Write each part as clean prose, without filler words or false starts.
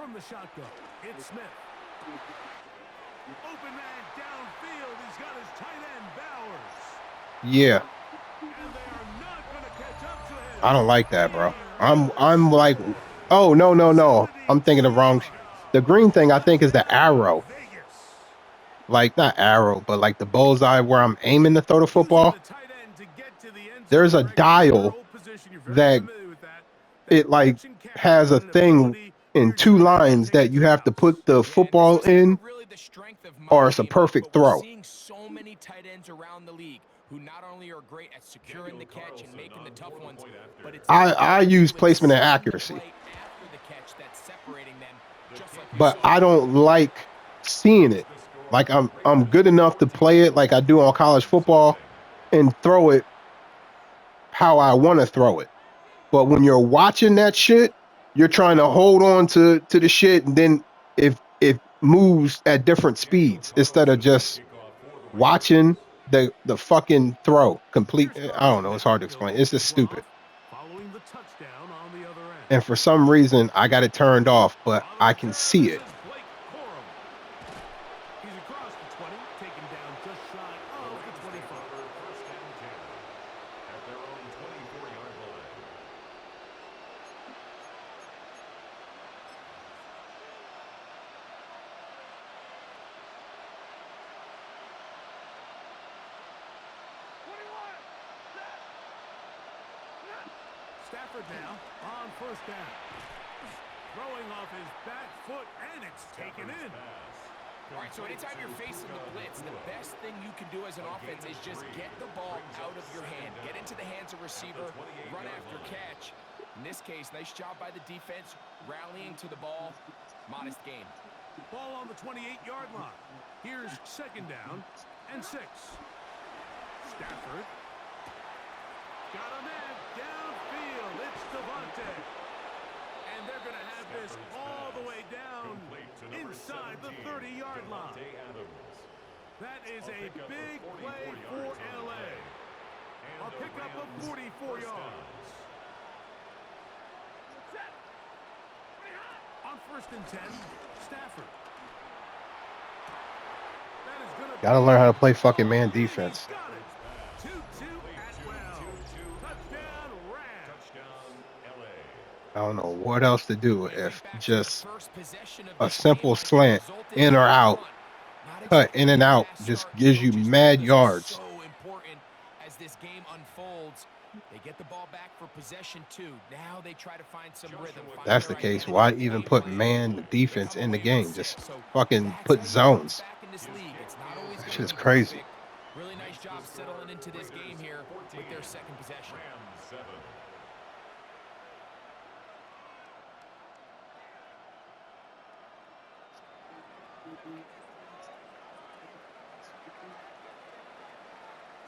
From the shotgun, it's Smith. Open man downfield. He's got his tight end, Bowers. Yeah. And they are not going to catch up to him. I don't like that, bro. I'm like, oh, no. I'm thinking the wrong. The green thing, I think, is the arrow. Like, not arrow, but like the bullseye where I'm aiming to throw the football. There's a dial that it like has a thing in 2 lines that you have to put the football in, or it's a perfect throw. So many tight ends around the league who not only are great at securing the catch and making the tough ones, but it's I use placement and accuracy, but I don't like seeing it. Like I'm good enough to play it like I do on college football and throw it how I want to throw it. But when you're watching that shit, you're trying to hold on to the shit, and then if it moves at different speeds instead of just watching the fucking throw complete. I don't know. It's hard to explain. It's just stupid. And for some reason, I got it turned off, but I can see it. Stafford now on first down. Throwing off his back foot, and it's taken in. All right, so anytime you're facing the blitz, the best thing you can do as an offense is just get the ball out of your hand. Get into the hands of receiver, run after catch. In this case, nice job by the defense, rallying to the ball. Modest gain. Ball on the 28-yard line. Here's second down and 6. Stafford. Got a man downfield. It's Devontae. And they're going to have this all the way down inside the 30-yard line. That is a big play for L.A. A pickup of 44 yards. On first and 10, Stafford. Gotta learn how to play fucking man defense. I don't know what else to do if just a simple slant in or out, cut in and out, just gives you mad yards. So important as this game unfolds. They get the ball back for possession 2. Now they try to find some rhythm. That's the case. Why even put man defense in the game? Just fucking put zones. That shit is crazy. Really nice job settling into this game here with their second possession.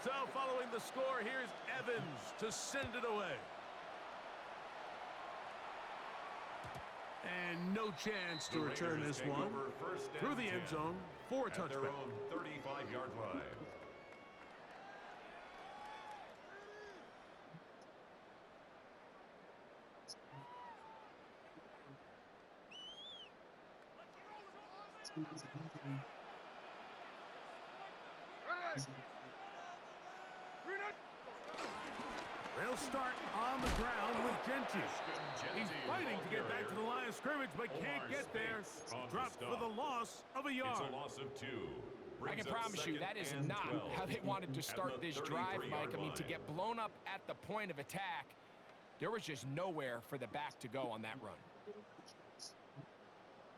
So following the score, here's Evans to send it away. And no chance to return this one through the end zone for a touchback. 35-yard line. They'll start on the ground with Gentry. He's fighting to get back to the line of scrimmage, but can't get there. Dropped for the loss of a yard. It's a loss of 2. I can promise you that is not how they wanted to start this drive, Mike. I mean, to get blown up at the point of attack, there was just nowhere for the back to go on that run.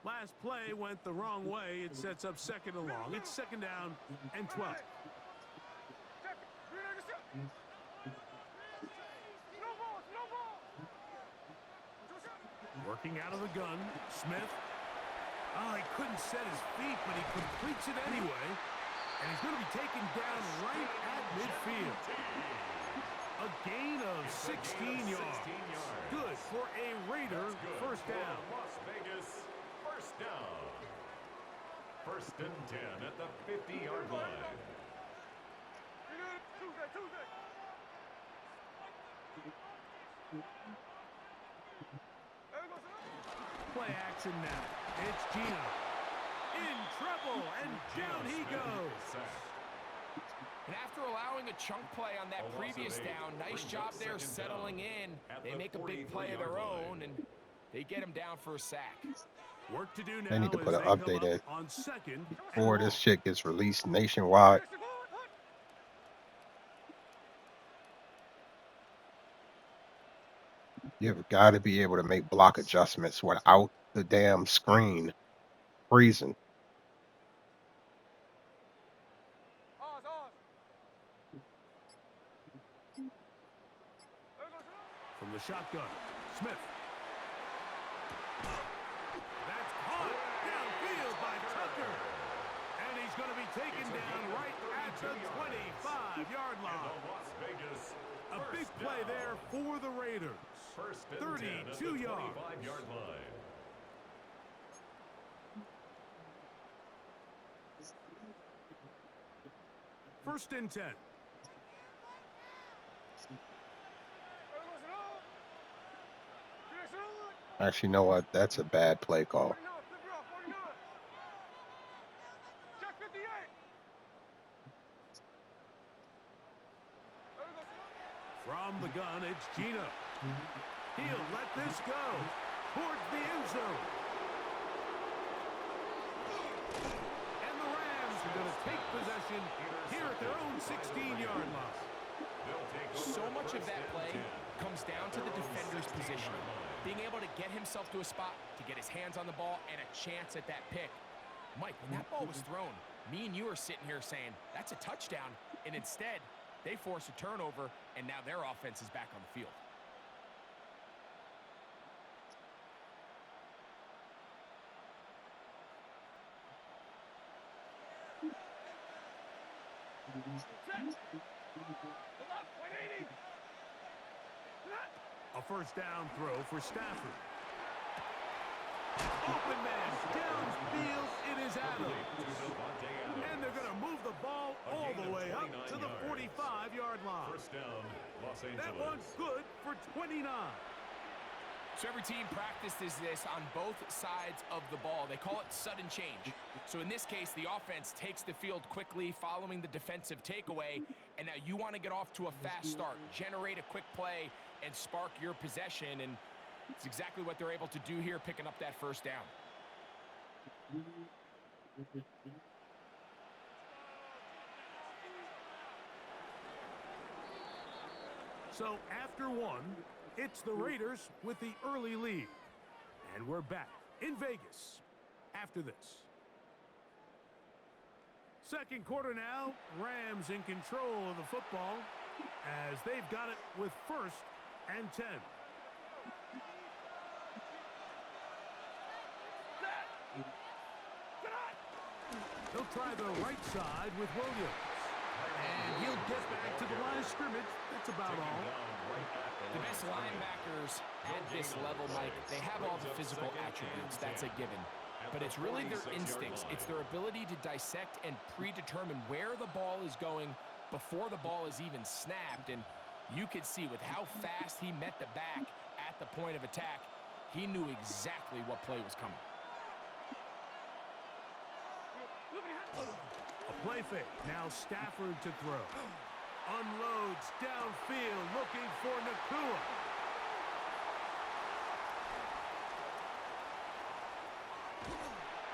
Last play went the wrong way. It sets up second and long. It's second down and 12. Working out of the gun, Smith. Oh, he couldn't set his feet, but he completes it anyway. And he's going to be taken down right at midfield. A gain of 16 yards. Good for a Raider first down. Las Vegas, first down. First and 10 at the 50-yard line. Play play action now. It's Gino. In trouble, and down he goes. And after allowing a chunk play on that previous down, nice job there settling in. They make a big play of their own, and they get him down for a sack. Work to do now. They need to put as an they come update up in on second before and this long. shit gets released nationwide. You've got to be able to make block adjustments without the damn screen freezing. From the shotgun, Smith. That's caught downfield by Tucker. And he's going to be taken down right at the 25-yard line. A big play there for the Raiders. 32 yards. First and 10. Actually, you know what? That's a bad play call. From the gun, it's Gino. He'll let this go towards the end zone. And the Rams are going to take possession here at their own 16-yard line. So much of that play comes down to the defender's positioning. Being able to get himself to a spot, to get his hands on the ball, and a chance at that pick. Mike, when that ball was thrown, me and you are sitting here saying, that's a touchdown. And instead, they force a turnover, and now their offense is back on the field. A first down throw for Stafford. Open man, downfield, it is Adams. And they're going to move the ball all the way up to the 45-yard line. First down, Los Angeles. That one's good for 29. So every team practices this on both sides of the ball. They call it sudden change. So in this case, the offense takes the field quickly following the defensive takeaway, and now you want to get off to a fast start, generate a quick play, and spark your possession, and it's exactly what they're able to do here, picking up that first down. So after one, it's the Raiders with the early lead. And we're back in Vegas after this. Second quarter now, Rams in control of the football as they've got it with first and 10. He'll try the right side with Williams. And he'll get back to the line of scrimmage. That's about all. The best linebackers at this level, Mike, they have all the physical attributes. That's a given. But it's really their instincts. It's their ability to dissect and predetermine where the ball is going before the ball is even snapped. And you could see with how fast he met the back at the point of attack, he knew exactly what play was coming. A play fake. Now Stafford to throw. Unloads downfield looking for Nakua.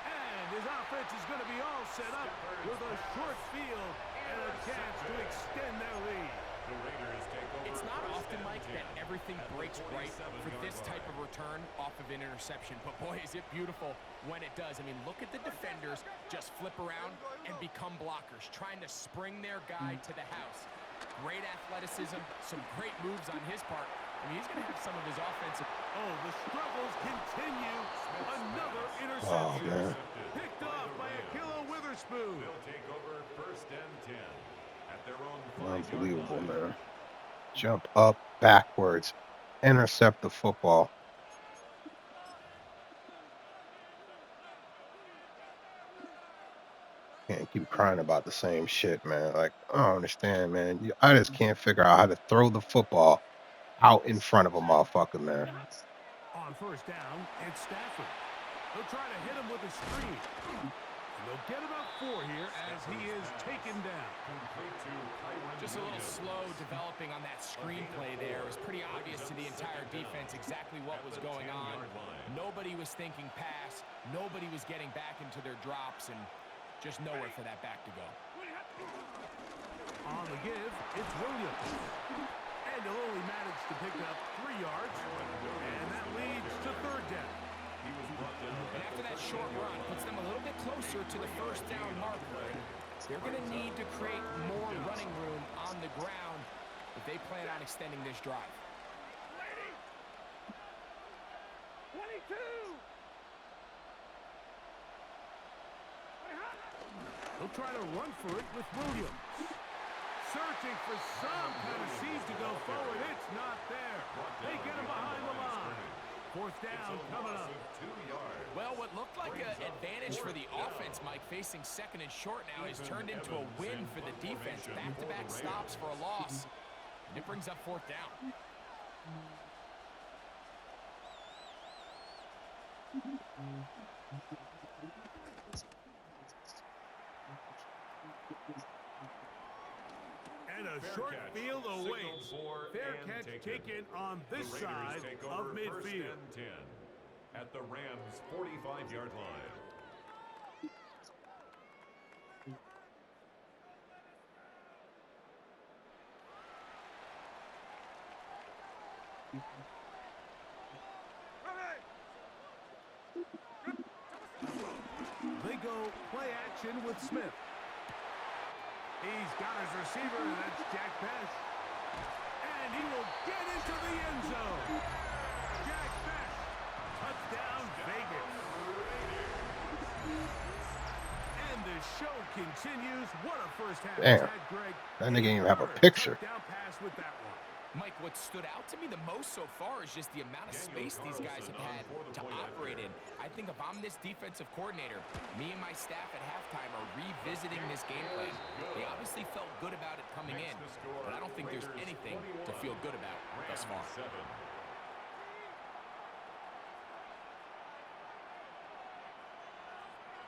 And his offense is going to be all set up with a short field and a chance to extend their lead. It's not often, Mike, that everything breaks right for this type of return off of an interception. But, boy, is it beautiful when it does. I mean, look at the defenders just flip around and become blockers, trying to spring their guy to the house. Great athleticism, some great moves on his part. I mean, he's going to have some of his offensive... Oh, the struggles continue. Another interception. Picked off by Akilo Witherspoon. They'll take over first and 10 at their own 5-yard Unbelievable, line. man. Jump up, backwards, intercept the football. Can't keep crying about the same shit, man. Like, I don't understand, man. I just can't figure out how to throw the football out in front of a motherfucker, man. On On first down, it's Stafford. They'll try to hit him with a screen. And they'll get about 4 here as he is taken down. Just a little slow developing on that screenplay there. It was pretty obvious to the entire defense exactly what was going on. Nobody was thinking pass. Nobody was getting back into their drops, and just nowhere for that back to go. On the give, it's Williams. And he'll only manage to pick up 3 yards. And that leads to third down. And after that short run, puts them a little bit closer to the first down marker. They're going to need to create more running room on the ground if they plan on extending this drive. 22. They'll try to run for it with Williams. Searching for some kind of seed to go forward. It's not there. They get him behind the line. Fourth down coming up. Well, what looked like an advantage for the offense, Mike, facing second and short now, has turned into a win for the defense. Back-to-back stops for a loss. And it brings up fourth down. And a short field awaits. Fair catch taken on this side of midfield. At the Rams' 45-yard line. They go play action with Smith. He's got his receiver, and that's Jack Bess. And he will get into the end zone. Jack Bess, touchdown Vegas. And the show continues. What a first half. Damn. Greg. That nigga didn't even have a picture. Touchdown pass with that one. Mike, what stood out to me the most so far is just the amount of space these guys have had to operate in. I think if I'm this defensive coordinator, me and my staff at halftime are revisiting this game plan. They obviously felt good about it coming in, but I don't think there's anything to feel good about thus far.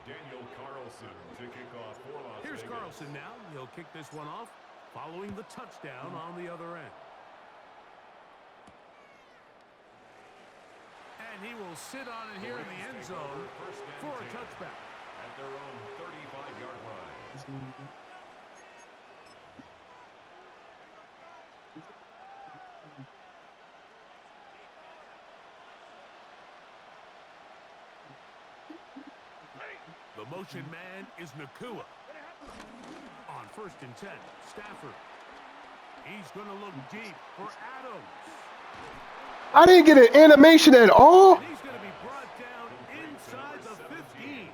Daniel Carlson to kick off for Las Here's Vegas. Carlson now. He'll kick this one off following the touchdown on the other end. And he will sit on it here in the end zone for a touchback. At their own 35-yard line. The motion man is Nakua. On first and 10, Stafford. He's going to look deep for Adams. I didn't get an animation at all. And he's going to be brought down inside the 15.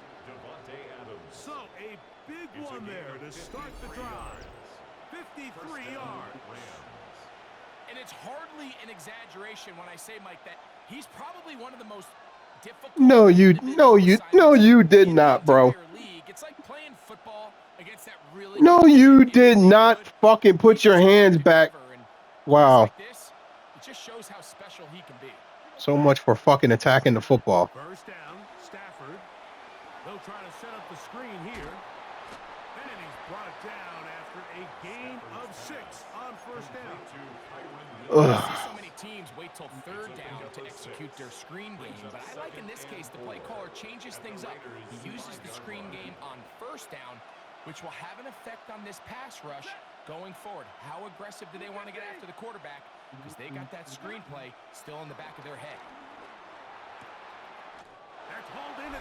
So a big one there to start the drive. 53 yards. And it's hardly an exaggeration when I say, Mike, that he's probably one of the most difficult. No, you did not, bro. It's like playing football against that really. No, you did not fucking put your hands back. Wow. It just shows how special he can be. So much for fucking attacking the football. First down, Stafford. They'll try to set up the screen here. And he's brought down after a gain of 6 on first down. I see so many teams wait till third down to execute their screen game, but I like in this case the play caller changes things up. He uses the screen game on first down, which will have an effect on this pass rush going forward. How aggressive do they want to get after the quarterback? Because they got that screenplay still in the back of their head.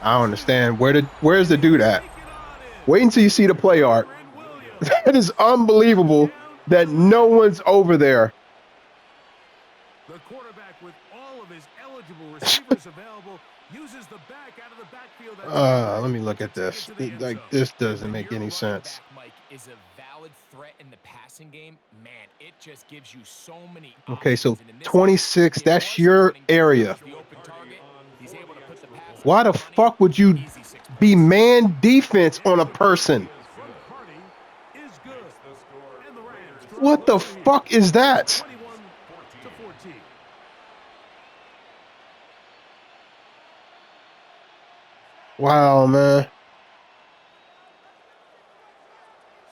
I don't understand. Where's the dude at? Wait until you see the play art. That is unbelievable that no one's over there. The quarterback with all of his eligible receivers available uses the back out of the backfield. Let me look at this. Like, this doesn't make any sense. Mike is a valid threat in the passing game. Man, it just gives you so many. Okay, so 26, that's your area. Why the fuck would you be man defense on a person? What the fuck is that? Wow, man.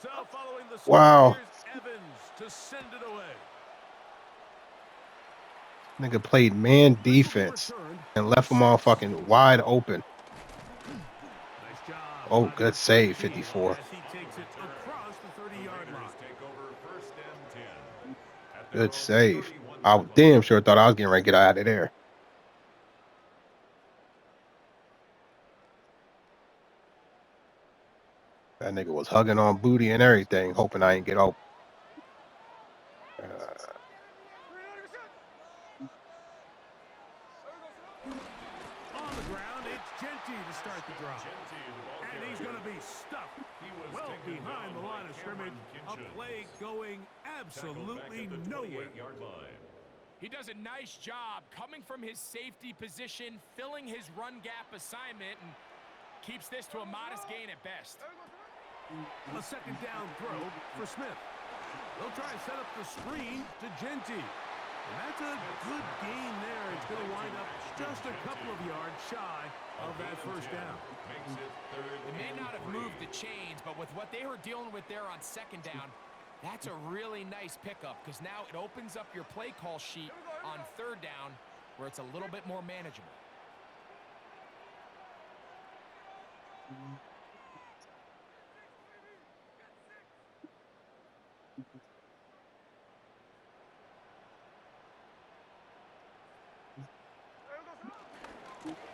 So following the score, Wow. here's Evans to send it away. Nigga played man defense and left them all fucking wide open. Nice job Oh, by good their save, safety 54. as he takes it across the 30-yard line. Take over first and 10 at their Good own save. 31 I yard line. damn sure thought I was getting ready to get out of there. That nigga was hugging on booty and everything, hoping I ain't get open. On the ground, it's Genty to start the drive. And he's going to be stuffed well behind the line of scrimmage. A play going absolutely nowhere. He does a nice job coming from his safety position, filling his run gap assignment, and keeps this to a modest gain at best. A second down throw for Smith. They'll try and set up the screen to Genty. And that's a good gain there. It's going to wind up just a couple of yards shy of that first down. They may not have moved the chains, but with what they were dealing with there on second down, that's a really nice pickup because now it opens up your play call sheet on third down where it's a little bit more manageable.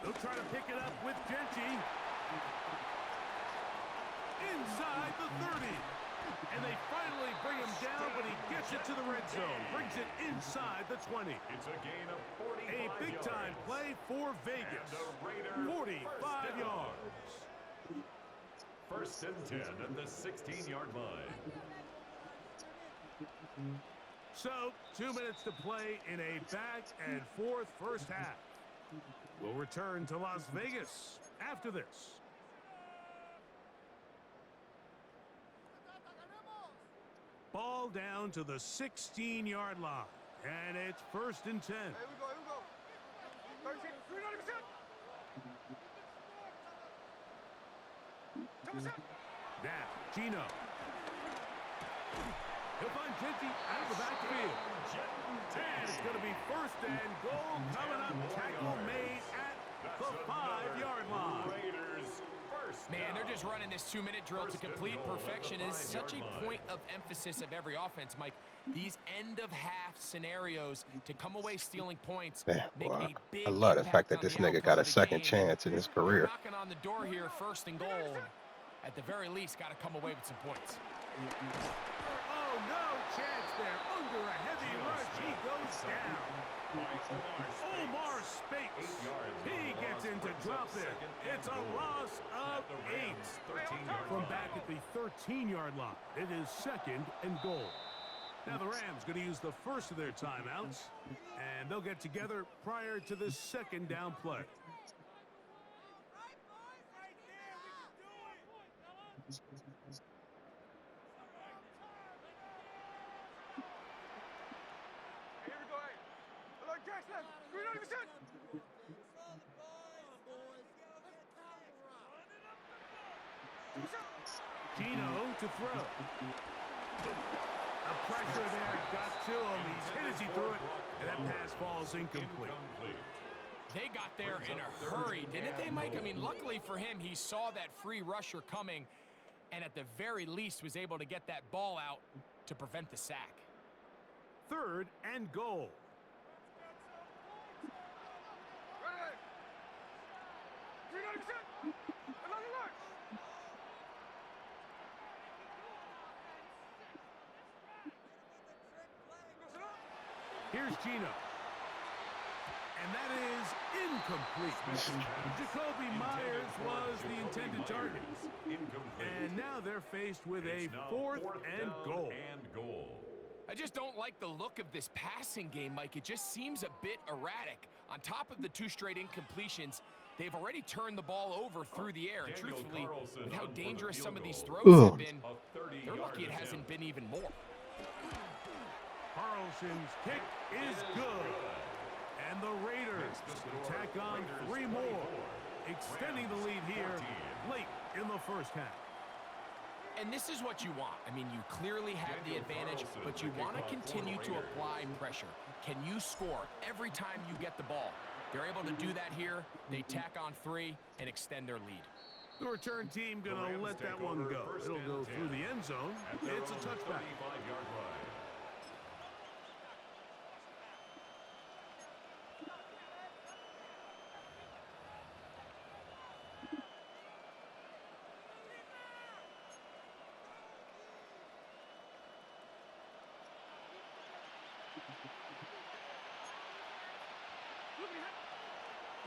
They'll try to pick it up with Genty. Inside the 30. And they finally bring him down, but he gets it to the red zone. Brings it inside the 20. It's a gain of 45 A big-time play for Vegas. 45 yards. First and 10 at the 16-yard line. So, 2 minutes to play in a back-and-forth first half. We'll return to Las Vegas after this. Ball down to the 16-yard line. And it's first and 10. Here we go. 13, 390%. Now, Gino. He'll find Genty out of the backfield. And it's going to be first and goal coming up. Tackle made at the 5-yard line. Man, they're just running this 2-minute drill to complete perfection. It is such a point of emphasis of every offense, Mike. These end-of-half scenarios to come away stealing points. Man, Make boy, a big I love the fact that impact on this the nigga outcome got a of the second game. chance in his They're career. knocking on the door here, first and goal. At the very least, got to come away with some points. Oh, no chance there. Under a heavy rush, he goes down. Omar Speights. He gets into drop it. It's a loss of 8. From back at the 13-yard line, it is second and goal. Now the Rams going to use the first of their timeouts, and they'll get together prior to the second down play. Here we go. Look, Jackson. 390%. Gino to throw. A pressure there got to him. He's hit as he threw it, and that pass falls incomplete. They got there in a hurry, didn't they, Mike? I mean, luckily for him, he saw that free rusher coming and at the very least was able to get that ball out to prevent the sack. Third and goal. Ready. 390%. Another look. Here's Gino. And that is incomplete. Jacoby Myers was the intended target. And now they're faced with a fourth and goal. I just don't like the look of this passing game, Mike. It just seems a bit erratic. On top of the 2 straight incompletions, they've already turned the ball over through the air. And truthfully, with how dangerous some of these throws have been, they're lucky it hasn't been even more. Carlson's kick is good. And the Raiders tack on 3 more extending the lead here late in the first half. And this is what you want. I mean, you clearly have the advantage, but you want to continue to apply pressure. Can you score every time you get the ball? They're able to do that here. They tack on 3 and extend their lead. The return team going to let that one go. It'll go through the end zone. It's a touchback.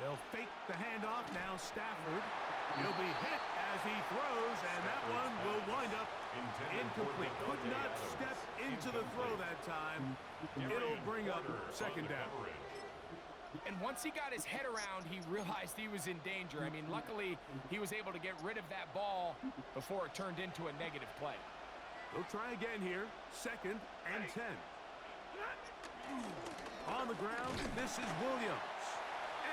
They'll fake the handoff. Now Stafford. He'll be hit as he throws, and that one will wind up incomplete. Could not step into the throw that time. It'll bring up second down. And once he got his head around, he realized he was in danger. I mean, luckily, he was able to get rid of that ball before it turned into a negative play. They'll try again here. 2nd and 10. On the ground, this is Williams.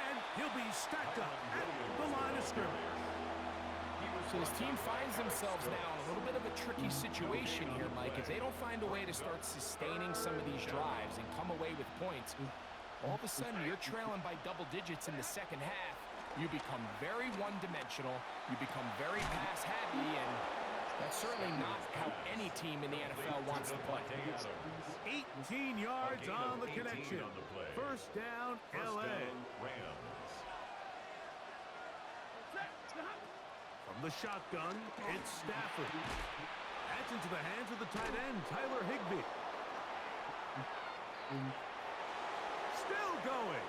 And he'll be stacked up at the line of scrimmage. So his team finds themselves now in a little bit of a tricky situation here, Mike. If they don't find a way to start sustaining some of these drives and come away with points, all of a sudden you're trailing by double digits in the second half. You become very one-dimensional. You become very pass-heavy, and that's certainly not how any team in the NFL wants to play. 18 yards on the connection. First down, L.A. From the shotgun, it's Stafford. That's into the hands of the tight end, Tyler Higbee. Still going.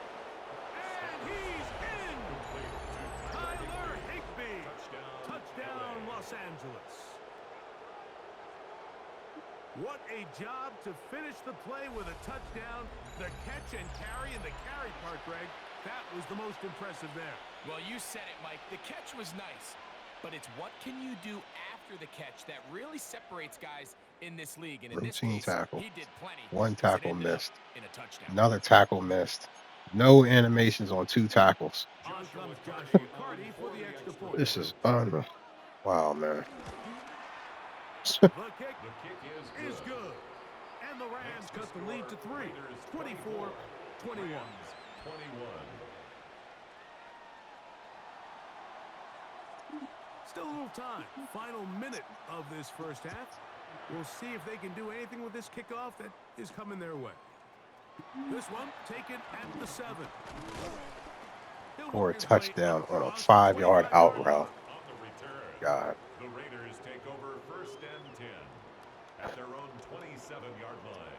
And he's in. Tyler Higbee. Touchdown, Los Angeles. What a job to finish the play with a touchdown. The catch and carry, and the carry part, Greg, that was the most impressive there. Well, you said it, Mike. The catch was nice, but it's what can you do after the catch that really separates guys in this league. And in this case, tackle. he did plenty. One tackle missed. In a touchdown. Another tackle missed. No animations on 2 tackles. On comes Josh McCarty for the extra point. This is wow, man. The kick is good. And the Rams cut the lead to 3. 24-21. Still a little time. Final minute of this first half. We'll see if they can do anything with this kickoff that is coming their way. This one taken at the 7. Or a touchdown on a 5-yard out route. God. The Raiders take over 1st and 10 at their own 27-yard line.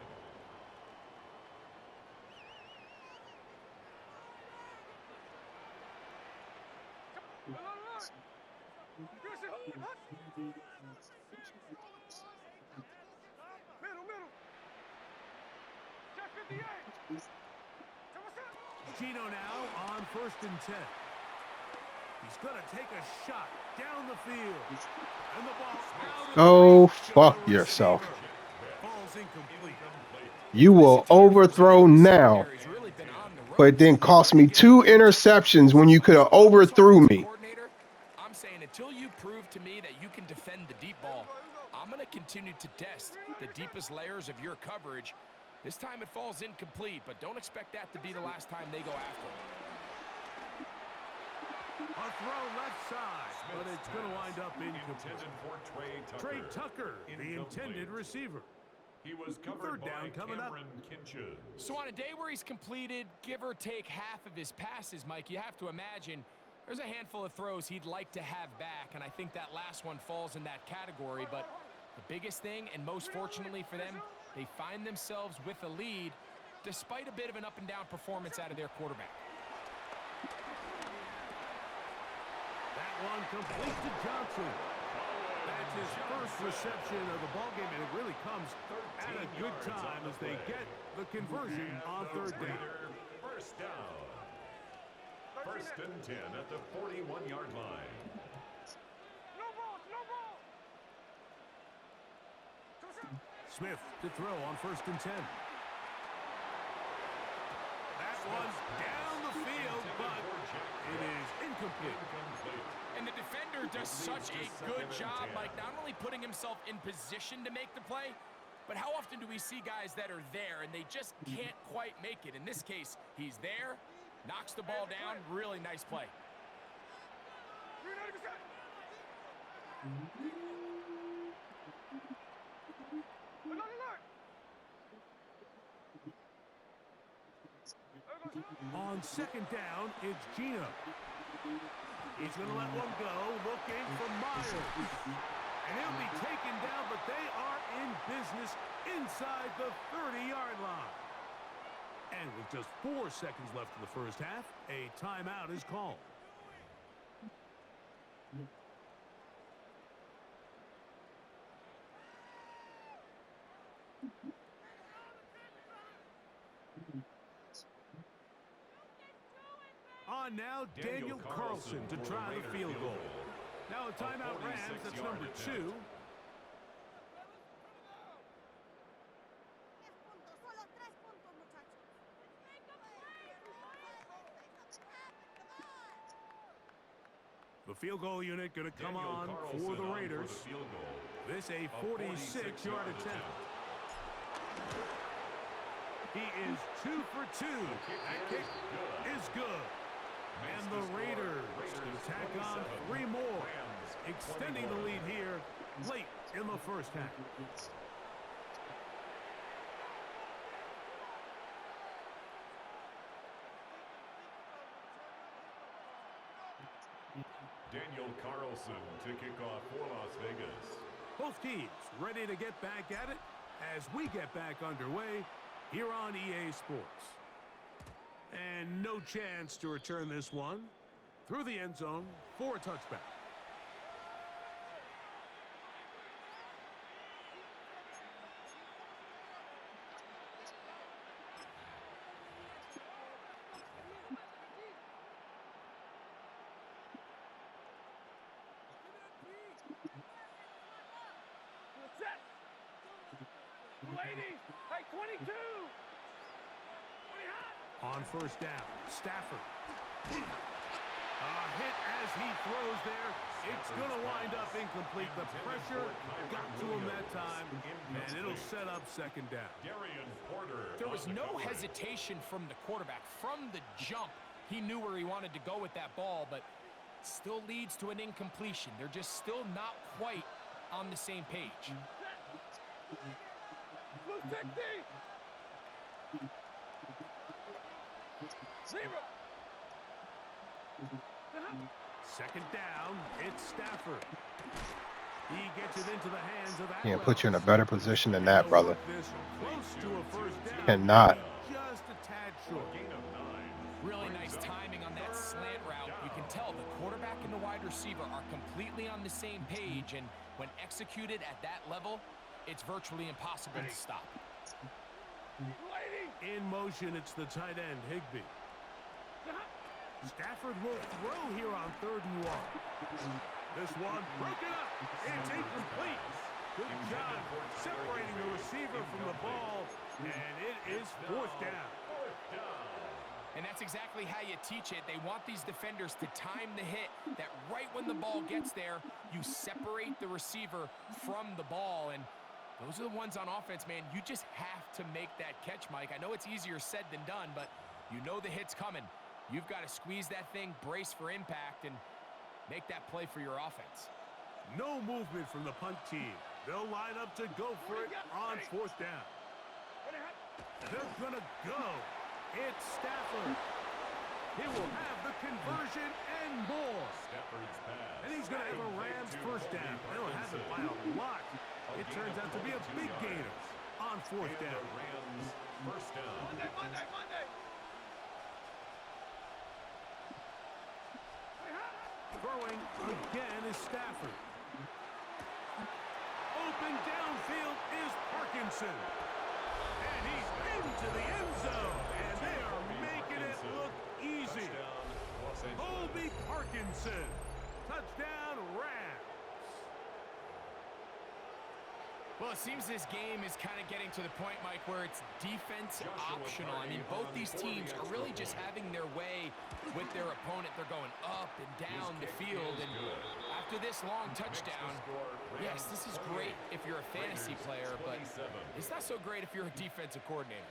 Gino now on 1st and 10. He's going to take a shot down the field. And the ball out Go of fuck the yourself. receiver. Ball's incomplete. You will overthrow now, but it then cost me 2 interceptions when you could have overthrew me. I'm saying until you prove to me that you can defend the deep ball, I'm going to continue to test the deepest layers of your coverage. This time it falls incomplete, but don't expect that to be the last time they go after it. A throw left side, but it's going to wind up incomplete. Trey Tucker, the intended receiver. He was covered 3rd down coming up. So on a day where he's completed, give or take half of his passes, Mike, you have to imagine there's a handful of throws he'd like to have back, and I think that last one falls in that category. But the biggest thing, and most fortunately for them, they find themselves with a lead despite a bit of an up-and-down performance out of their quarterback. That one complete to Johnson. That's his first reception of the ballgame, and it really comes at a good time as they get the conversion on 3rd down. First down. 1st and 10 at the 41-yard line. No ball, no ball. Smith to throw on 1st and 10. That one's down the field, but it is incomplete. does such a good job, Mike, not only putting himself in position to make the play, but how often do we see guys that are there and they just can't quite make it? In this case, he's there, knocks the ball down, really nice play. On second down, it's Gino. He's going to let one go, looking for Myers. And he'll be taken down, but they are in business inside the 30-yard line. And with just 4 seconds left in the first half, a timeout is called. On now, Daniel Carlson to try the field goal. Now a timeout Rams, that's number 2. The field goal unit going to come on for the Raiders. This a 46-yard attempt. He is 2 for 2. That kick is good. And the Raiders can tack on 3 more, extending the lead here late in the first half. Daniel Carlson to kick off for Las Vegas. Both teams ready to get back at it as we get back underway here on EA Sports. And no chance to return this one through the end zone for a touchback. Ladies, hey, 22. On first down, Stafford. A hit as he throws there. It's going to wind up incomplete. The pressure got to him that time, and it'll set up second down. There was no hesitation from the quarterback. From the jump, he knew where he wanted to go with that ball, but still leads to an incompletion. They're just still not quite on the same page. Second down, it's Stafford. He gets it into the hands of Can't put you in a better position than that, brother. Close to a first down. Cannot. Just a tad short. Really nice timing on that slant route. You can tell the quarterback and the wide receiver are completely on the same page, and when executed at that level, it's virtually impossible to stop. In motion, it's the tight end, Higbee. Stafford will throw here on 3rd and 1. This one broken up. It's incomplete. Good job separating the receiver from the ball, and it is 4th down. And that's exactly how you teach it. They want these defenders to time the hit, that right when the ball gets there, you separate the receiver from the ball. And those are the ones on offense, man. You just have to make that catch, Mike. I know it's easier said than done, but you know the hit's coming. You've got to squeeze that thing, brace for impact, and make that play for your offense. No movement from the punt team. They'll line up to go for it on 4th down. They're going to go. It's Stafford. He will have the conversion and more. And he's going to have a Rams first down. They'll have it by a lot. It turns out to be a big gainer on 4th down. Rams first down. Monday. Throwing again is Stafford. Open downfield is Parkinson. And he's into the end zone. And they are making it look easy. Colby Parkinson. Touchdown, Rams. Well, it seems this game is kind of getting to the point, Mike, where it's defense optional. I mean, both these teams are really just having their way with their opponent. They're going up and down the field, and after this long touchdown, yes, this is great if you're a fantasy player, but it's not so great if you're a defensive coordinator.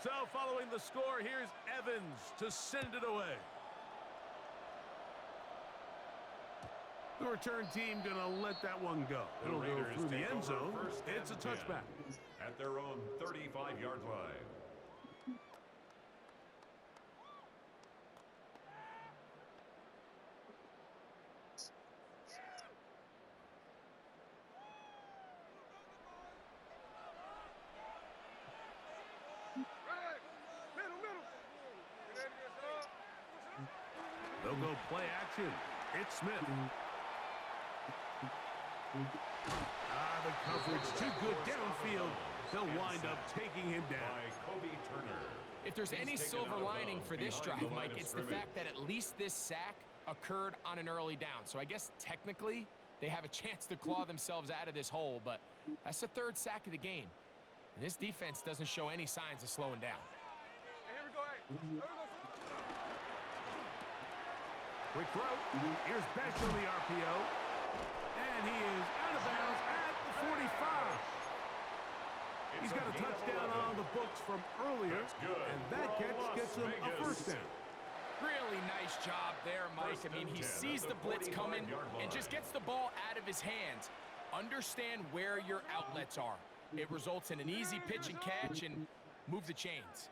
So following the score, here's Evans to send it away. The return team gonna let that one go. It'll go through the end zone. It's a touchback. At their own 35-yard line. Right. Middle, middle. Get in here, son. They'll go play action. It's Smith. The coverage too good downfield. They'll wind up taking him down. If there's any silver lining for this drive, Mike, it's the fact that at least this sack occurred on an early down. So I guess technically they have a chance to claw themselves out of this hole, but that's the third sack of the game. And this defense doesn't show any signs of slowing down. Hey, here we go. Hey. Here we go. Quick throw. Here's Best on the RPO. And he is out of bounds at the 45. He's got a touchdown on the books from earlier. And that catch gets him a first down. Really nice job there, Mike. I mean, he sees the blitz coming and just gets the ball out of his hands. Understand where your outlets are. It results in an easy pitch and catch and move the chains.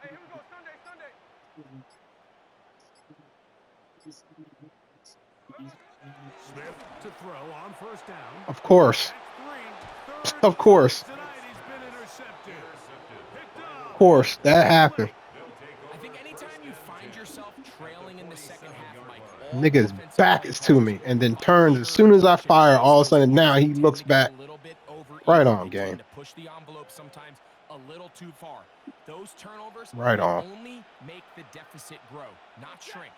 Hey, here we go. Sunday, Sunday. Smith to throw on first down. Of course. At 3, Of course. tonight he's been intercepted. Picked up. Of course. That happened. I think anytime you find yourself trailing in the second half, Mike, all Nigga's offensive back line is to me coaches and then are turns as soon as I fire. All of a sudden now he looks back. a little bit over Right eager. on, They tend game. to push the envelope sometimes a little too far. Those turnovers Right will on. only make the deficit grow, not shrink.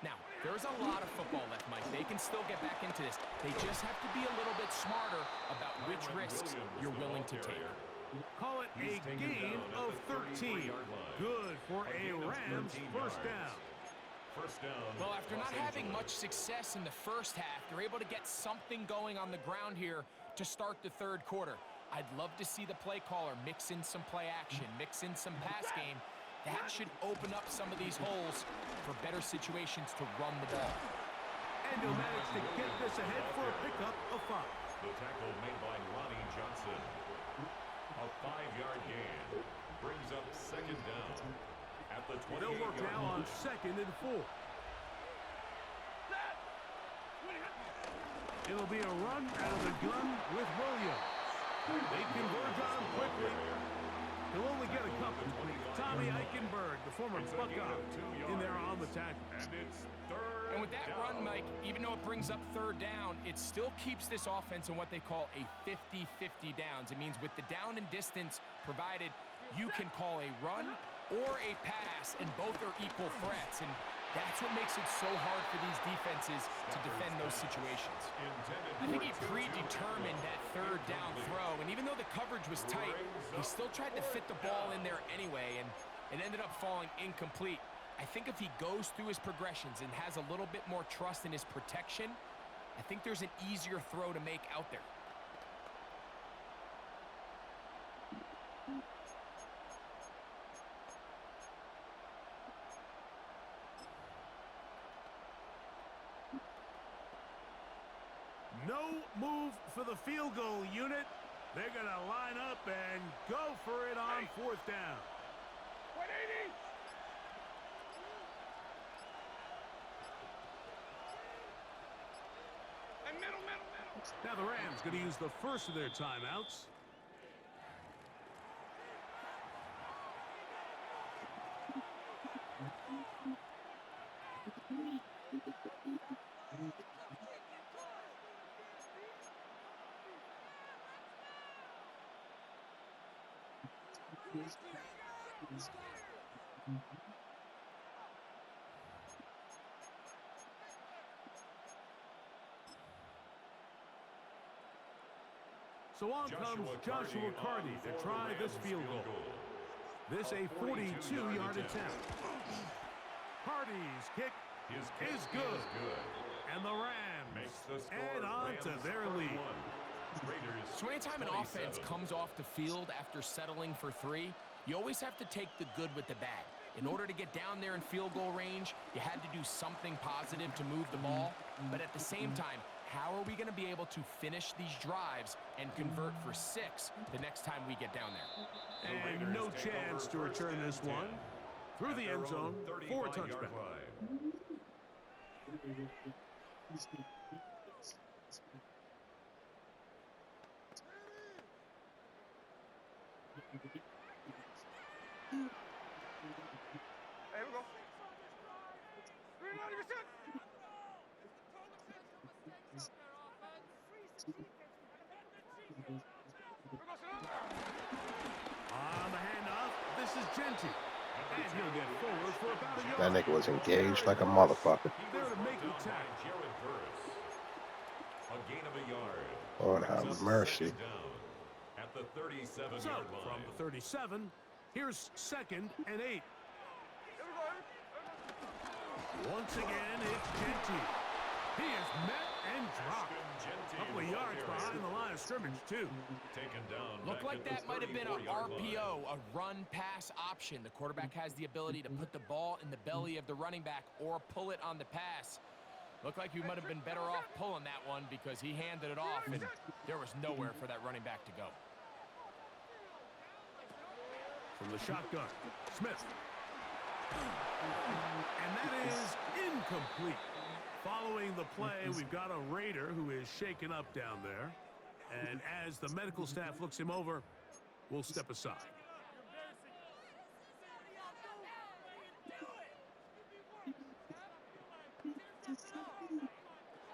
Now, there's a lot of football left, Mike. They can still get back into this. They just have to be a little bit smarter about which risks you're willing to take. Call it a gain of 13. Good for a Rams first down. Well, after not having much success in the first half, they're able to get something going on the ground here to start the third quarter. I'd love to see the play caller mix in some play action, mix in some pass game. That should open up some of these holes for better situations to run the ball. And he'll manage to get this ahead for a pickup of 5. The tackle made by Ronnie Johnson. A 5-yard gain brings up second down at the 28-yard line. They'll work now on 2nd and 4. It'll be a run out of the gun with Williams. They converge on him quickly. He'll only get a couple. Tommy Eichenberg, the former Buckeye, in there on the tackle. And with that run, Mike, even though it brings up third down, it still keeps this offense in what they call a 50-50 downs. It means with the down and distance provided, you can call a run or a pass, and both are equal threats. And that's what makes it so hard for these defenses to defend those situations. I think he predetermined that third down throw, and even though the coverage was tight, he still tried to fit the ball in there anyway, and it ended up falling incomplete. I think if he goes through his progressions and has a little bit more trust in his protection, I think there's an easier throw to make out there. No move for the field goal unit. They're going to line up and go for it on 4th down. 180. And middle. Now the Rams going to use the first of their timeouts. So on comes Joshua Carty to try this field goal. This a 42-yard attempt. Carty's kick is good. And the Rams add on to their lead. So anytime an offense comes off the field after settling for 3, you always have to take the good with the bad. In order to get down there in field goal range, you had to do something positive to move the ball. But at the same time, how are we going to be able to finish these drives and convert for 6 the next time we get down there? And no chance to return this one through the end zone for a touchback. Hey, here we go. 390%. On the handoff, this is Genty. And he'll get forward for about a That yard. nigga was engaged like a motherfucker. There to make the tackle. A gain of a yard. Lord have mercy. At the 37-yard So, line. from the 37, here's 2nd and 8. Here we go. Once again, it's Genty. He is met and dropped. A couple of yards behind the line of scrimmage, too. Taken down. Looked back like at the that might have been a 34-yard line. RPO, a run-pass option. The quarterback has the ability to put the ball in the belly of the running back or pull it on the pass. Looked like he might have been better off pulling that one because he handed it off, and there was nowhere for that running back to go. From the shotgun, Smith. And that is incomplete. Following the play, we've got a Raider who is shaken up down there. And as the medical staff looks him over, we'll step aside.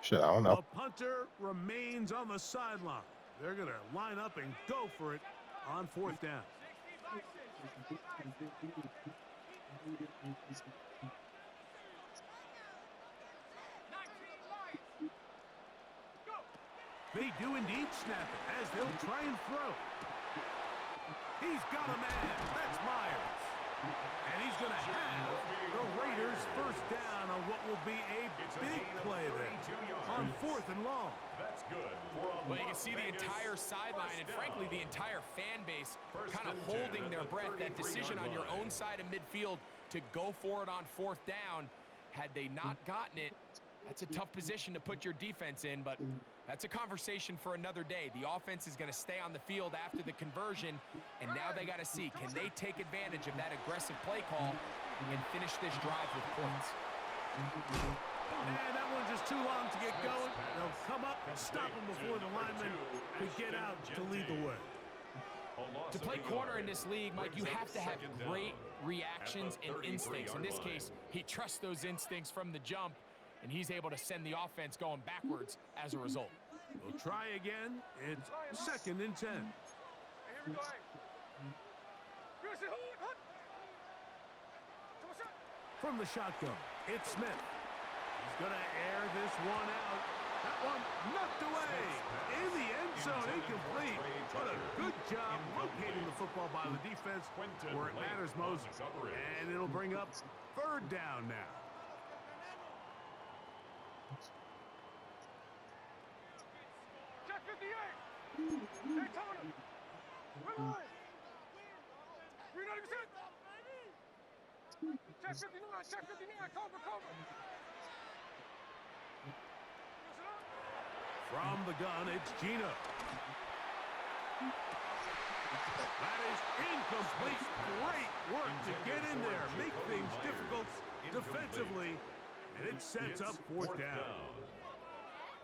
Shit, I don't know. The punter remains on the sideline. They're going to line up and go for it on 4th down. They do indeed snap it as they'll try and throw. He's got a man. That's Myers. And he's going to have the Raiders first down on what will be a big play there on 4th and long. That's good. Well, you can see the entire sideline and, frankly, the entire fan base kind of holding their breath. That decision on your own side of midfield to go for it on 4th down, had they not gotten it, that's a tough position to put your defense in, but that's a conversation for another day. The offense is going to stay on the field after the conversion, and now they got to see, can they take advantage of that aggressive play call and finish this drive with points? And that one's just too long to get going. They'll come up and stop him before the lineman could get out to lead the way. To play corner in this league, Mike, you have to have great reactions and instincts. In this case, he trusts those instincts from the jump, and he's able to send the offense going backwards as a result. We'll try again. It's 2nd and 10. Hey, here we go. From the shotgun, it's Smith. He's going to air this one out. That one knocked away. In the end zone, incomplete. But a good job locating the football by the defense where it matters most. And it'll bring up 3rd down now. Check 58. Hey, Tony. We're live. 390%. Check 59. Check 59. Cover. From the gun, it's Gino. That is incomplete. Great work to get in there, make things difficult defensively, and it sets up 4th down.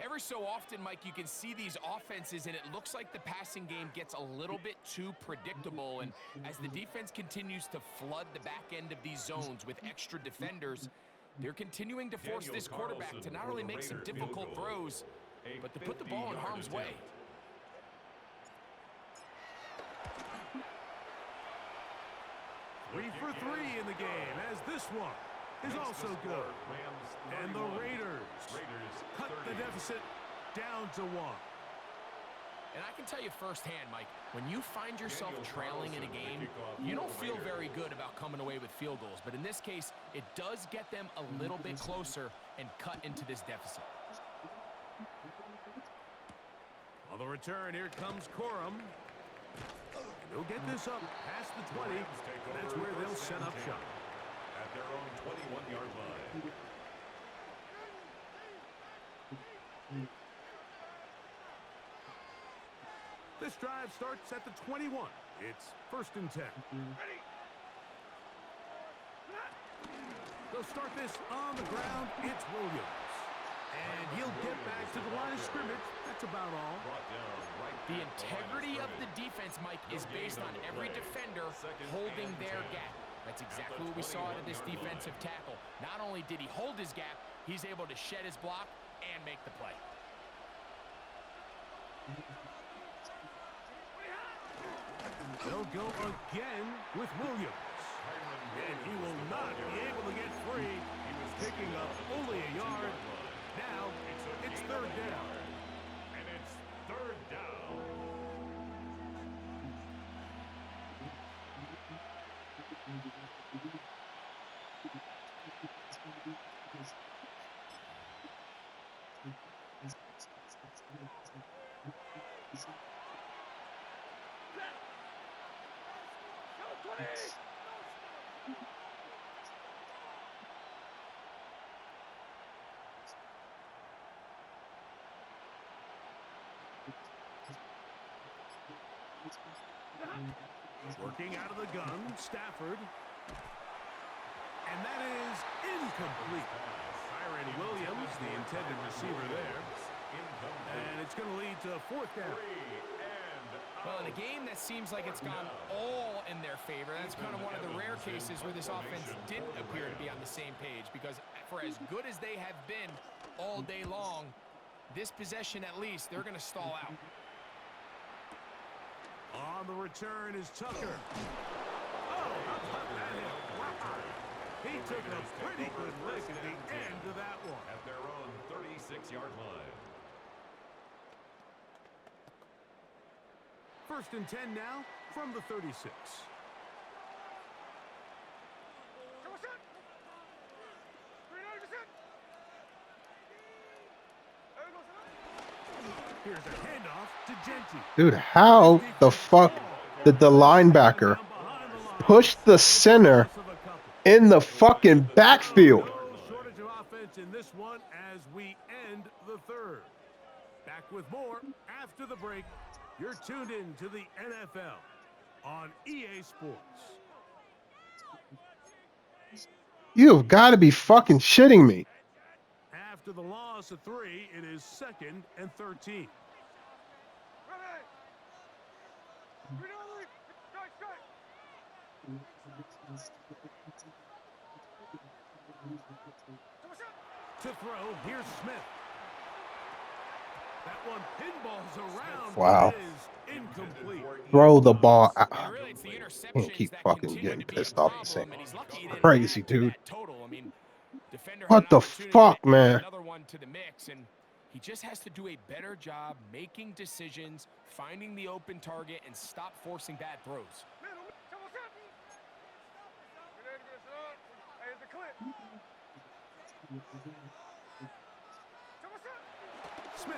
Every so often, Mike, you can see these offenses, and it looks like the passing game gets a little bit too predictable. And as the defense continues to flood the back end of these zones with extra defenders, they're continuing to force this quarterback to not only make some difficult throws, but to put the ball in harm's way. 3 for 3 in the game, as this one is also good. And the Raiders cut the deficit down to 1. And I can tell you firsthand, Mike, when you find yourself trailing in a game, you don't feel very good about coming away with field goals. But in this case, it does get them a little bit closer and cut into this deficit. On the return, here comes Corum. They'll get this up past the 20. That's where they'll set up shop. At their own 21-yard line. This drive starts at the 21. It's 1st and 10. They'll start this on the ground. It's Williams. And he'll get back to the line of scrimmage. That's about all. The integrity of the defense, Mike, is based on every defender holding their gap. That's exactly what we saw out of this defensive tackle. Not only did he hold his gap, he's able to shed his block and make the play. They'll go again with Williams. And he will not be able to get free. He was picking up only a yard. Now, it's 3rd down. And it's 3rd down. Working out of the gun, Stafford. And that is incomplete. Kyron Williams, the intended receiver there. And it's going to lead to 4th down. Well, in a game that seems like it's gone all in their favor, that's kind of one of the rare cases where this offense didn't appear to be on the same page, because for as good as they have been all day long, this possession at least, they're going to stall out. On the return is Tucker. Oh, how about that hit? Wow. He took a pretty good lick at the end of that one. At their own 36-yard line. 1st and 10 now from the 36. Here's a handoff to Genty. Dude, how the fuck did the linebacker push the center in the fucking backfield? No shortage of offense in this one as we end the 3rd. Back with more after the break. You're tuned in to the NFL on EA Sports. You've got to be fucking shitting me. After the loss of 3, it is 2nd and 13. To throw, here's Smith. That one pinballs around. Wow. Is incomplete. Throw the ball out. And really, it's the Can't interceptions keep that fucking continue getting to be a pissed off the same. problem, and he's lucky he didn't Crazy, add to dude. that total. I mean, defender had What an the opportunity fuck, to add man? another one to the mix, and he just has to do a better job making decisions, finding the open target, and stop forcing bad throws. Smith.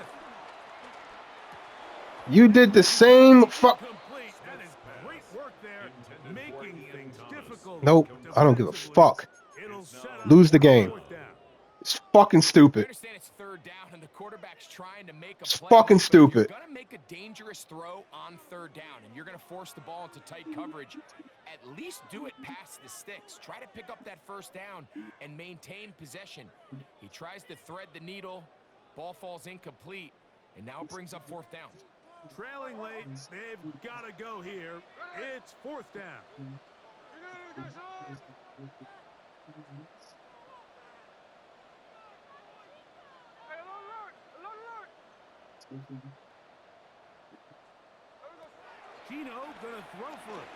You did the same fuck. Complete. That is great work there, making things difficult. Nope, I don't give a fuck. It'll set up Lose the game. 4th down. It's fucking I stupid. understand it's 3rd down, and the quarterback's trying to make a It's play. fucking but if stupid. You're going to make a dangerous throw on 3rd down, and you're going to force the ball into tight coverage. At least do it past the sticks. Try to pick up that 1st down and maintain possession. He tries to thread the needle. Ball falls incomplete, and now it brings up 4th down. Trailing late, they've got to go here. It's 4th down. Gino gonna throw for it.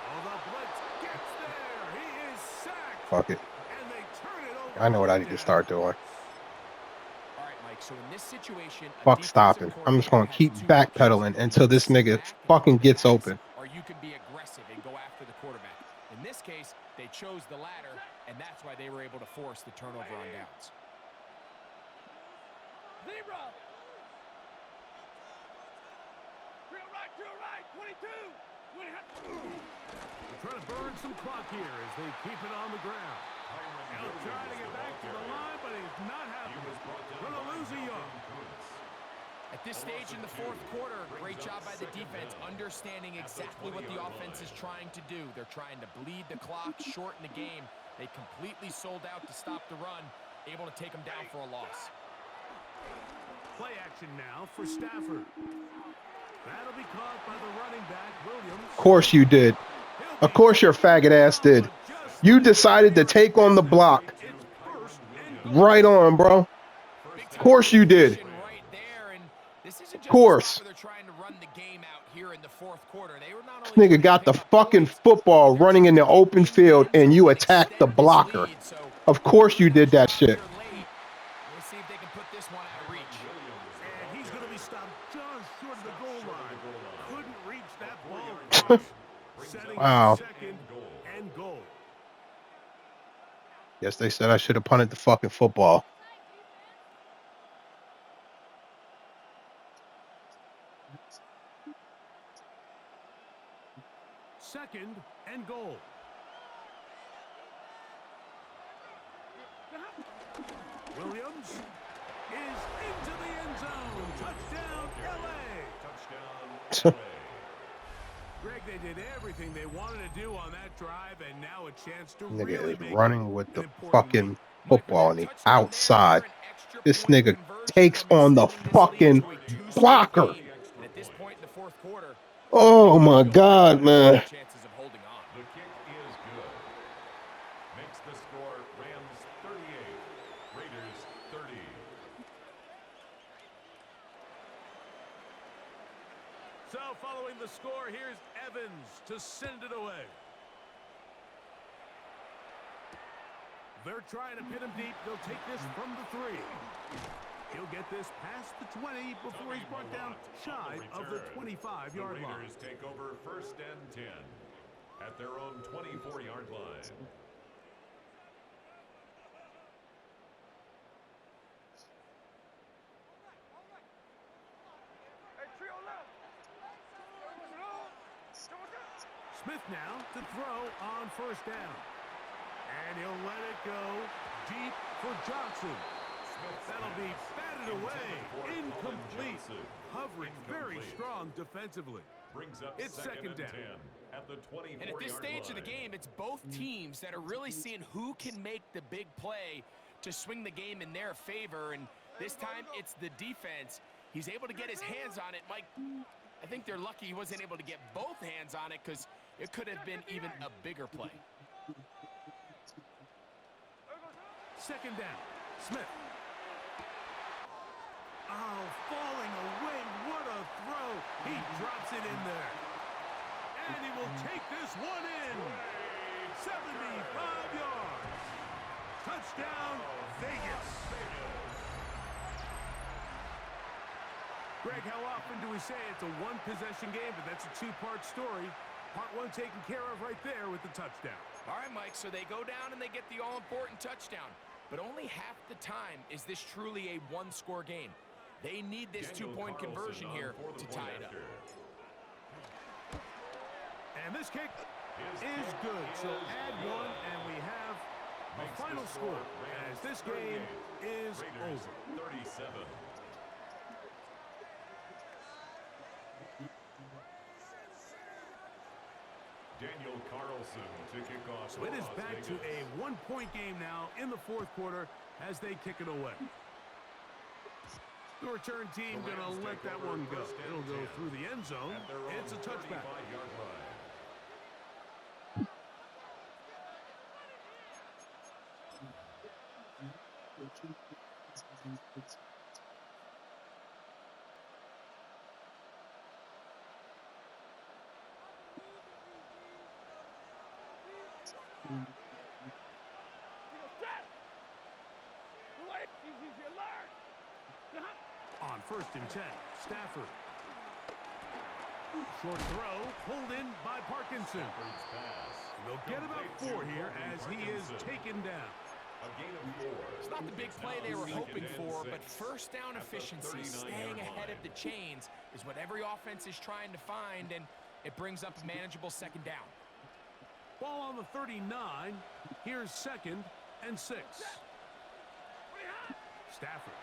Oh, the blitz gets there. He is sacked. Fuck it. And they turn it over I know what I on need to start downs. doing. All right, Mike, so in this situation, a Fuck defensive stopping. I'm just coordinator gonna has keep two options. backpedaling You until can this sit nigga back and fucking hope it gets passes, open. or you can be aggressive and go after the quarterback. In this case, they chose the latter, and that's why they were able to force the turnover on downs. Zebra. Drill right, 22. They're trying to burn some clock here as they keep it on the ground. He'll try to get back to the line, but he's not happy. Going to lose a yard. At this stage in the fourth quarter, great job by the defense, understanding exactly what the offense is trying to do. They're trying to bleed the clock, shorten the game. They completely sold out to stop the run, able to take them down for a loss. Play action now for Stafford. That'll be caught by the running back, Williams. Of course you did. Of course your faggot ass did. You decided to take on the block. Right on, bro. Of course you did. Right there, and this isn't just Of course. they're trying to run the game out here in the fourth quarter. They were not This only nigga got the fucking football running in the open field and you attacked the blocker. Of course you did that shit. Let's see if they can put this one out of reach. And he's going to be stopped just short of the goal line. Couldn't reach that ball. Setting Wow. second and goal. Yes, they said I should have punted the fucking football. Second and goal. Williams is into the end zone. Touchdown, L.A. Greg, they did everything they wanted to do on that drive, and now a chance to Nigga really is make running with an the important fucking lead. football and he's outside. This nigga takes on the fucking blocker. And at this point in the fourth quarter, Oh my God, man. chances of holding on. The kick is good. Makes the score Rams 38, Raiders 30. So following the score, here's Evans to send it away. They're trying to pin him deep. They'll take this from the 3. He'll get this past the 20 before he's brought down shy of the 25-yard line. Raiders take over first and 10 at their own 24-yard line. Hey, trio left. Smith now to throw on first down. And he'll let it go deep for Johnson. That'll be batted away. Incomplete. Hovering very strong defensively. Brings up It's second down. 10 at the 24-yard line. And at this stage of the game, it's both teams that are really seeing who can make the big play to swing the game in their favor. And this time, it's the defense. He's able to get his hands on it. Mike, I think they're lucky he wasn't able to get both hands on it because it could have been even a bigger play. Second down. Smith. Oh, falling away. What a throw. He drops it in there. And he will take this one in. 75 yards. Touchdown, Vegas. Greg, how often do we say it's a one-possession game, but that's a two-part story? Part one taken care of right there with the touchdown. All right, Mike, so they go down and they get the all-important touchdown. But only half the time is this truly a one-score game. They need this two-point conversion here to tie it up. And this kick is good. So add one, and we have a final score as this game is over. 37. Daniel Carlson to kick off. So it is back to a one-point game now in the fourth quarter as they kick it away. The return team going to let that one go. It'll go through the end zone. It's a touchback. On 1st and 10, Stafford. Short throw, pulled in by Parkinson. They'll get about 4 here as he is taken down. A gain of 4. It's not the big play they were hoping for, but first down efficiency, staying ahead of the chains, is what every offense is trying to find, and it brings up a manageable 2nd down. Ball on the 39. Here's 2nd and 6. Stafford.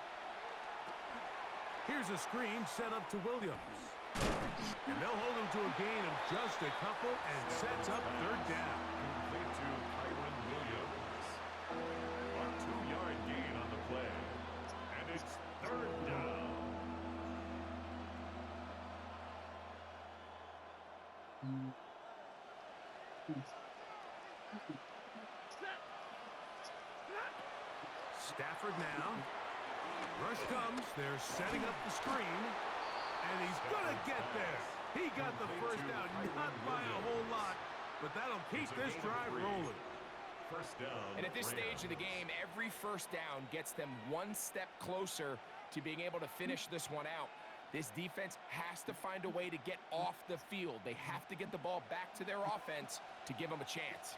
Here's a screen set up to Williams. And they'll hold him to a gain of just a couple and sets up 3rd down. Complete to Kyron Williams. A 2-yard gain on the play. And it's 3rd down. Stafford now. Rush comes. They're setting up the screen. And he's going to get there. He got the 1st down, not by a whole lot, but that'll keep this drive rolling. 1st down. And at this stage of the game, every 1st down gets them 1 step closer to being able to finish this one out. This defense has to find a way to get off the field. They have to get the ball back to their offense to give them a chance.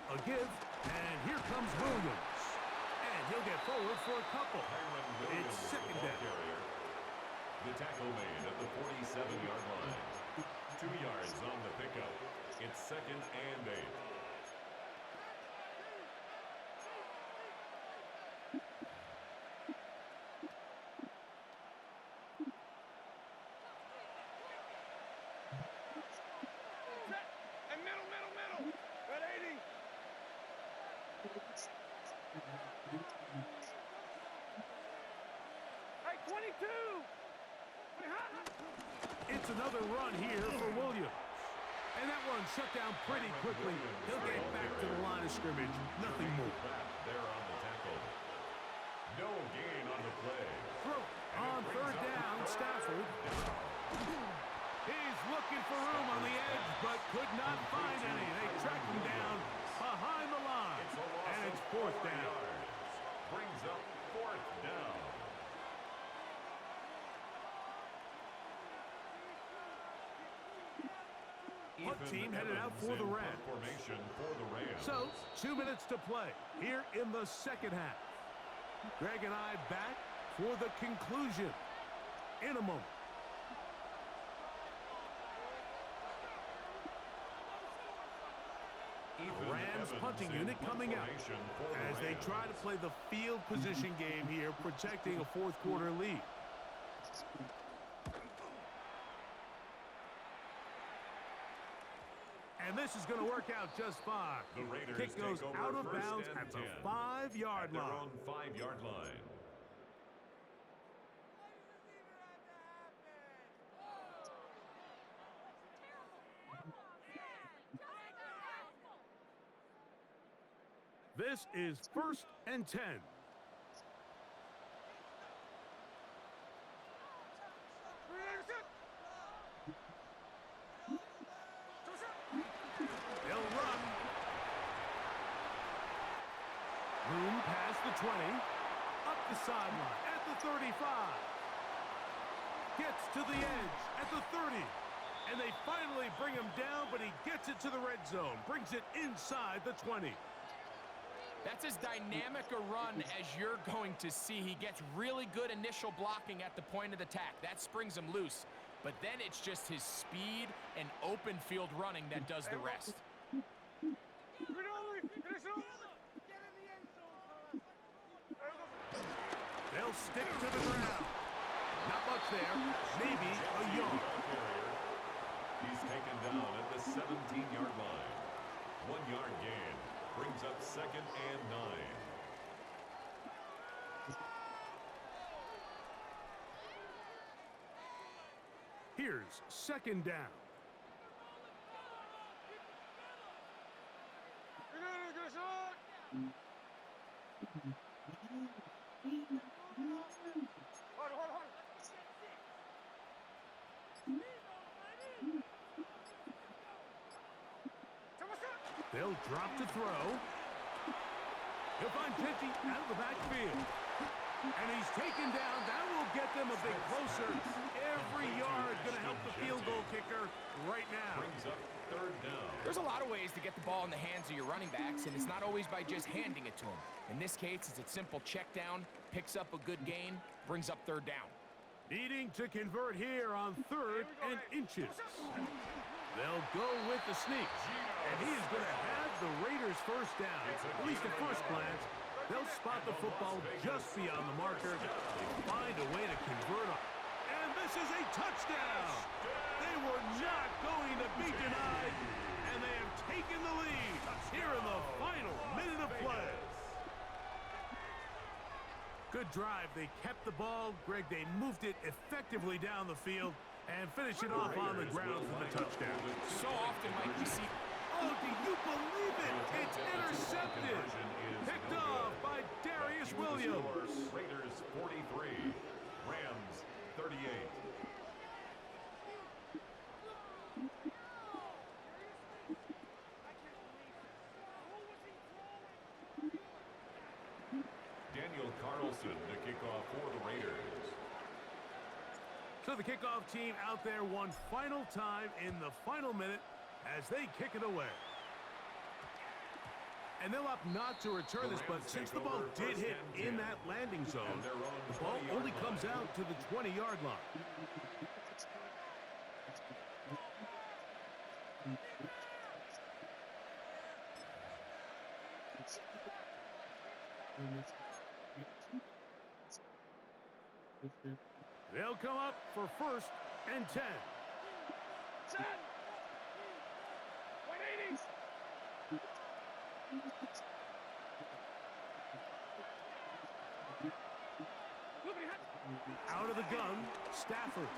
A give, and here comes Williams. And he'll get forward for a couple. It's 2nd down. The tackle made at the 47-yard line. 2 yards on the pickup. It's 2nd and 8. And middle. At 80. Hey, 22. It's another run here for Williams. And that one shut down pretty quickly. He'll get back to the line of scrimmage. Nothing more. There on the tackle. No gain on the play. Throw on 3rd down, Stafford. He's looking for room on the edge, but could not find any. They track him down behind the line. And it's 4th down. Brings up 4th down. Punt team headed out for the Rams. Formation for the Rams. So, 2 minutes to play here in the 2nd half. Greg and I back for the conclusion in a moment. Rams punting unit coming out as they try to play the field position game here, protecting a 4th quarter lead. And this is going to work out just fine. The Raiders Kick goes out of bounds at the 5-yard their line. own 5-yard line. This is 1st and 10. They'll run. Room past the 20. Up the sideline at the 35. Gets to the edge at the 30. And they finally bring him down, but he gets it to the red zone. Brings it inside the 20. That's as dynamic a run as you're going to see. He gets really good initial blocking at the point of attack. That springs him loose. But then it's just his speed and open field running that does the rest. They'll stick to the ground. Not much there. Maybe a yard. He's taken down at the 17-yard line. 1-yard gain. Brings up 2nd and 9. Here's 2nd down. They'll drop to throw. He'll find Plenty out of the backfield. And he's taken down. That will get them a bit closer. Every yard going to help the field goal kicker right now. Brings up third down. There's a lot of ways to get the ball in the hands of your running backs, and it's not always by just handing it to them. In this case, it's a simple check down, picks up a good gain, brings up third down. Needing to convert here on 3rd and inches. They'll go with the sneak. And he is going to have the Raiders first down. At least at first glance. They'll spot the football just beyond the marker. They find a way to convert on. And this is a touchdown. They were not going to be denied. And they have taken the lead here in the final minute of play. Good drive. They kept the ball. Greg, they moved it effectively down the field and finished it off on the ground for the touchdown. So often, Mike, we see... Oh, do you believe it? It's intercepted. Picked off by Darius Williams. Raiders 43, Rams 38. Daniel Carlson to kick off for the Raiders. So the kickoff team out there one final time in the final minute as they kick it away. And they'll opt not to return this, but since the ball did hit in that landing zone, the ball only comes out to the 20-yard line. They'll come up for 1st and 10. Set. 180. Out of the gun, Stafford. Oh,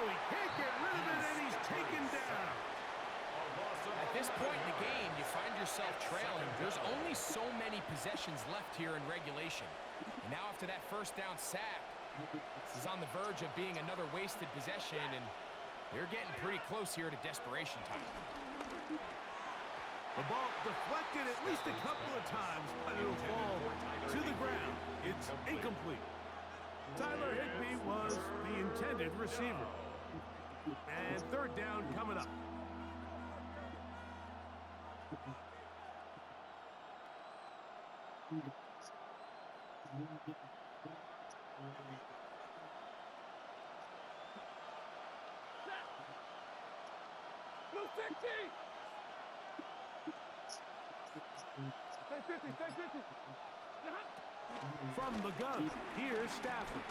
he can't get rid of it, and he's taken down. At this point in the game, you find yourself trailing. There's only so many possessions left here in regulation. And now after that first down sack, this is on the verge of being another wasted possession, and they're getting pretty close here to desperation time. The ball deflected at least a couple of times, but it'll fall to the ground. It's incomplete. Tyler Higbee was the intended receiver. And 3rd down coming up. Blue 60. Stay 50, stay 50. From the gun, here's Stafford.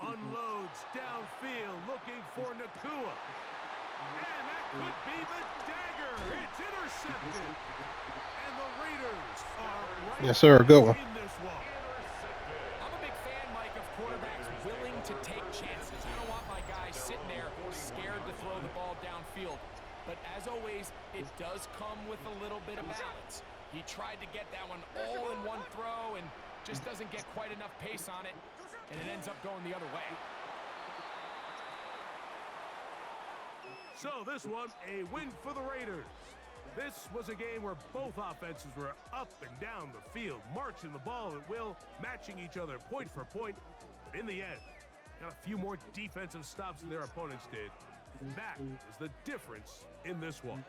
Unloads downfield, looking for Nakua. And that could be the dagger. It's intercepted. And the Raiders are right Yes, sir. Good one. in this one. I'm a big fan, Mike, of quarterbacks willing to take chances. I don't want my guys sitting there scared to throw the ball downfield. But as always, it does come with a little bit of balance. He tried to get that one all in one throw and just doesn't get quite enough pace on it, and it ends up going the other way. So this one, a win for the Raiders. This was a game where both offenses were up and down the field, marching the ball at will, matching each other point for point. But in the end, got a few more defensive stops than their opponents did. That was the difference in this one.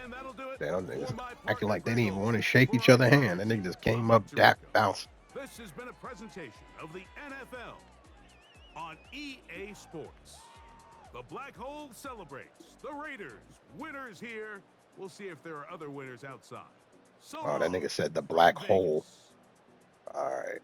And that'll do it. Damn, for niggas my acting like they partner, didn't even want to Greg shake each other's hand. That nigga just came up, dap, bounce. This has been a presentation of the NFL on EA Sports. The Black Hole celebrates. The Raiders, winners here. We'll see if there are other winners outside. So Oh, that long, nigga said the black Vegas. hole. All right.